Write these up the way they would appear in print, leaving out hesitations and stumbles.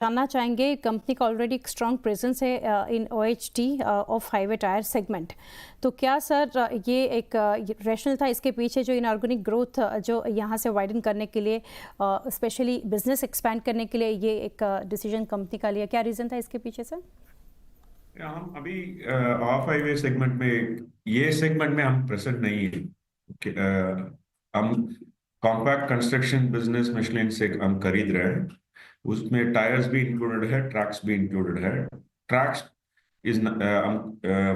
जानना चाहेंगे, कंपनी का ऑलरेडी एक स्ट्रॉन्ग प्रेजेंस है इन OHT of highway tyre segment, तो क्या सर ये एक रैशनल था इसके पीछे जो इनऑर्गेनिक ग्रोथ जो यहाँ से वाइडन करने के लिए, स्पेशली बिजनेस एक्सपैंड करने के लिए ये एक डिसीजन कंपनी का लिया, क्या रीज़न था इसके पीछे सर? हम अभी ऑफ हाईवे सेगमेंट में, ये सेगमेंट में हम प्रेजेंट नहीं है। हम कॉम्पैक्ट कंस्ट्रक्शन बिजनेस मिशलिन से हम खरीद रहे हैं। उसमें टायर्स भी इंक्लूडेड है, ट्रक्स भी इंक्लूडेड है। Trucks is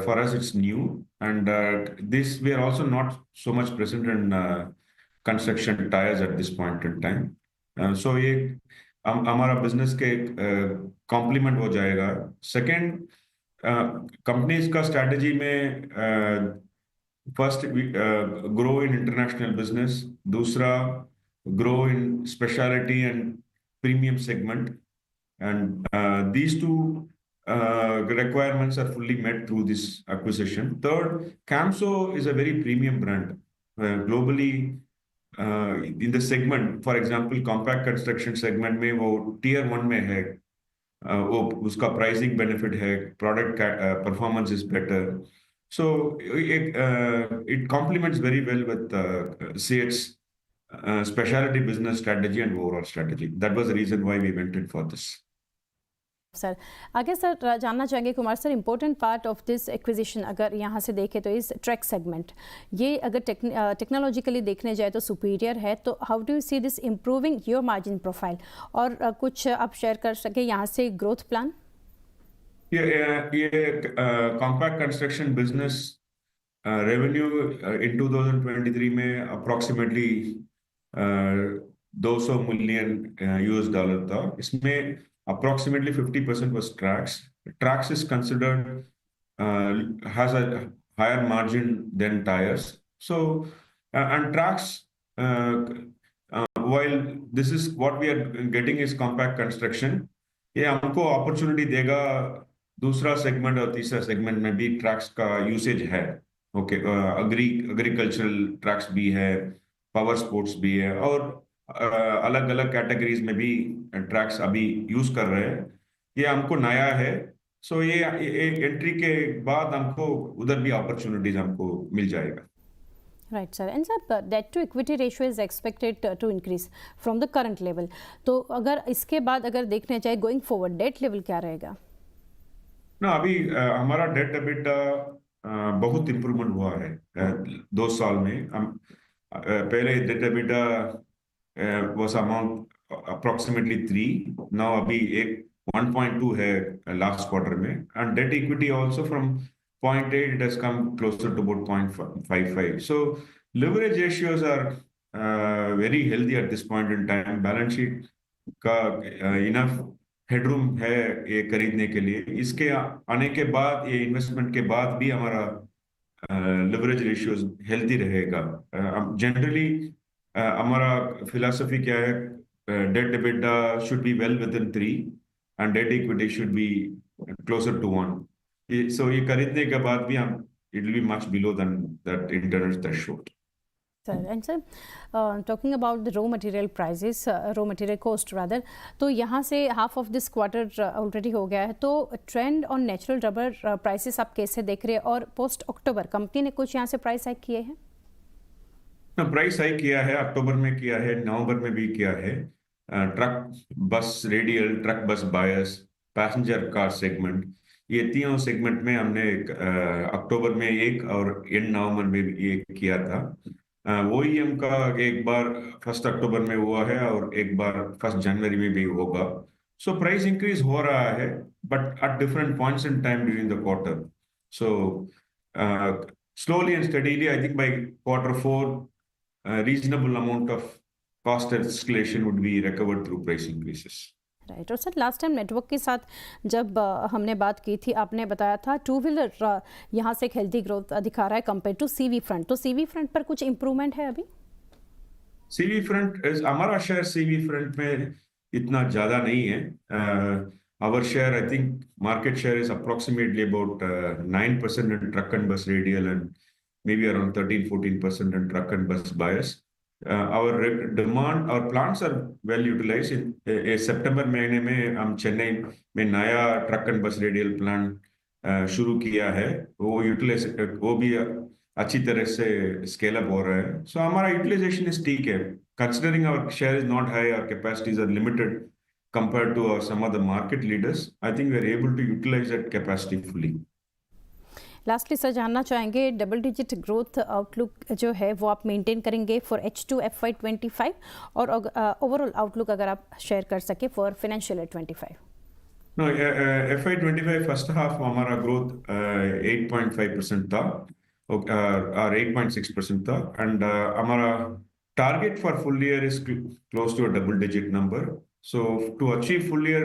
for us it's new, and this we are also not so much present in construction tires at this point in time. So ये हमारा बिजनेस के कॉम्प्लीमेंट हो जाएगा। सेकंड, कंपनीज का strategy में first grow in international business, दूसरा grow in speciality and premium segment, and these two requirements are fully met through this acquisition. Third, Camso is a very premium brand globally in the segment. For example, compact construction segment में वो tier 1 में है, वो उसका pricing benefit है, product performance is better. So it complements very well with CH's specialty business strategy and overall strategy. That was the reason why we went in for this. Sir आगे sir जानना चाहेंगे Kumar sir, important part of this acquisition अगर यहाँ से देखें तो इस truck segment, ये अगर टेक्नोलॉजिकली देखने जाए तो सुपीरियर है, तो how do you see this improving your margin profile, और कुछ आप शेयर कर सके यहाँ से ग्रोथ प्लान? ये compact construction business revenue in 2023 में अप्रोक्सीमेटली $200 मिलियन था। इसमें approximately 50% was tracks. Tracks is considered has a higher margin than tires. So, and tracks, while this is what we are getting is compact construction, ये हमको opportunity देगा दूसरा segment और तीसरा segment में भी tracks का usage है। Okay, agricultural tracks भी है, power sports भी है, और अलग अलग कैटेगरीज में भी ट्रैक्स अभी यूज कर रहे हैं। ये हमको नया है, सो ये एंट्री के बाद हमको उधर भी अपॉर्चुनिटीज हमको मिल जाएगा। Right sir, and sir debt to equity ratio is expected to increase from the current level, तो अगर इसके बाद अगर देखने जाए गोइंग फॉरवर्ड डेट लेवल क्या रहेगा? ना, अभी हमारा डेट एबिटा बहुत इंप्रूवमेंट हुआ है 2 साल में। हम पहले debt EBITDA was amount approximately 3. Now अभी 1.2 है last quarter में, and debt equity also from 0.8 it has come closer to about 0.55. So leverage ratios are very healthy at this point in time. Balance sheet का enough headroom है ये खरीदने के लिए। इसके आने के बाद, ये इन्वेस्टमेंट के बाद भी हमारा leverage ratios healthy रहेगा। Generally हमारा फिलॉसफी क्या है, debt EBITDA should be well within 3 and debt equity should be closer to 1। So ये खरीदने के बाद भी हम it will be much below than that internal threshold. Sir and sir talking about the raw material prices, raw material cost rather, तो यहाँ से half of this quarter already हो गया है, तो trend on natural rubber prices आप कैसे देख रहे हैं, और पोस्ट अक्टूबर कंपनी ने कुछ यहाँ से प्राइस हाइक किए हैं? प्राइस हाइक किया है, अक्टूबर में किया है, नवंबर में भी किया है। Truck bus radial, truck bus बायस, पैसेंजर कार सेगमेंट, ये तीनों सेगमेंट में हमने अक्टूबर में एक और एंड नवंबर में भी एक किया था। OEM का एक बार 1 अक्टूबर में हुआ है और एक बार 1 जनवरी में भी होगा। सो प्राइस इंक्रीज हो रहा है, but at different points in time during the quarter. So slowly and steadily, I think by quarter 4 reasonable amount of cost escalation would be recovered through price increases. Right. और sir last time network के साथ जब हमने बात की थी, आपने बताया था टू व्हीलर यहाँ से एक हेल्दी ग्रोथ दिखा रहा है कंपेयर टू सीवी फ्रंट, तो सीवी फ्रंट पर कुछ इम्प्रूवमेंट है अभी? सीवी फ्रंट, हमारा शेयर सीवी फ्रंट में इतना ज्यादा नहीं है। Our share, I think, market share is approximately about 9% in truck and bus radial and maybe around 13-14% in truck and bus bias. demand, our plants are well utilized. In सितंबर महीने में हम चेन्नई में नया ट्रक एंड बस radial plant शुरू किया है, वो भी अच्छी तरह से स्केल अप हो रहा है. सो हमारा यूटिलाइजेशन इज ठीक है, considering our share is not high, our capacities are limited compared to some of the market leaders. I think we are able to utilize that capacity fully. Lastly sir जानना चाहेंगे double digit growth outlook जो है वो आप maintain करेंगे for H2 FY25 और overall outlook अगर आप शेयर कर सके for financial year 25. No, FY25 first half हमारा growth 8.5% था, और 8.6% था, and हमारा target for full year is close to a double digit number. So to achieve full year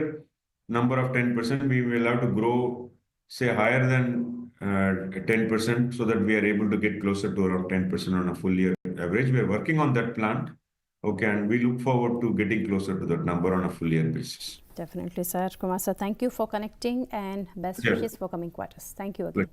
number of 10%, we will have to grow, say, higher than 10%, so that we are able to get closer to around 10% on a full year average. We are working on that plan, okay, and we look forward to getting closer to that number on a full year basis. Definitely, sir. Kumar sir, thank you for connecting and best wishes for coming quarters. Thank you again.